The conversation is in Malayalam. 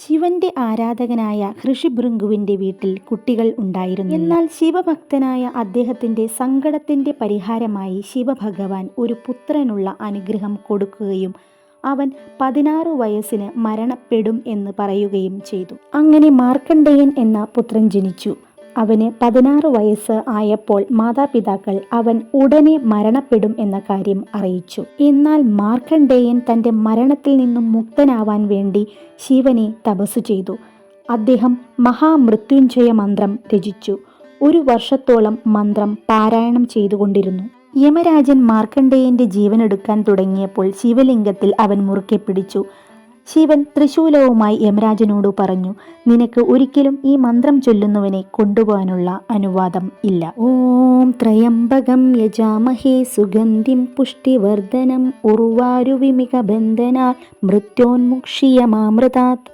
ശിവന്റെ ആരാധകനായ ഋഷിഭൃംഗുവിന്റെ വീട്ടിൽ കുട്ടികൾ ഉണ്ടായിരുന്നു. എന്നാൽ ശിവഭക്തനായ അദ്ദേഹത്തിന്റെ സങ്കടത്തിന്റെ പരിഹാരമായി ശിവഭഗവാൻ ഒരു പുത്രനുള്ള അനുഗ്രഹം കൊടുക്കുകയും അവൻ 16 വയസ്സിന് മരണപ്പെടും എന്ന് പറയുകയും ചെയ്തു. അങ്ങനെ മാർക്കണ്ഡേയൻ എന്ന പുത്രൻ ജനിച്ചു. അവന് 16 വയസ്സ് ആയപ്പോൾ മാതാപിതാക്കൾ അവൻ ഉടനെ മരണപ്പെടും എന്ന കാര്യം അറിയിച്ചു. എന്നാൽ മാർക്കണ്ഡേയൻ തൻ്റെ മരണത്തിൽ നിന്നും മുക്തനാവാൻ വേണ്ടി ശിവനെ തപസ്സു ചെയ്തു. അദ്ദേഹം മഹാമൃത്യുഞ്ജയ മന്ത്രം രചിച്ചു. 1 വർഷത്തോളം മന്ത്രം പാരായണം ചെയ്തുകൊണ്ടിരുന്നു. യമരാജൻ മാർക്കണ്ഡേയന്റെ ജീവനെടുക്കാൻ തുടങ്ങിയപ്പോൾ ശിവലിംഗത്തിൽ അവൻ മുറുക്കെ പിടിച്ചു. ശിവൻ ത്രിശൂലവുമായി യമരാജനോട് പറഞ്ഞു, നിനക്ക് ഒരിക്കലും ഈ മന്ത്രം ചൊല്ലുന്നവനെ കൊണ്ടുപോകാനുള്ള അനുവാദം ഇല്ല. ഓം ത്രയംബകം യജാമഹേ സുഗന്ധിം പുഷ്ടിവർദ്ധനം ഉർവാരുവിമിക ബന്ധനാ മൃത്യോന്മുക്ഷിയമാമൃതാത്.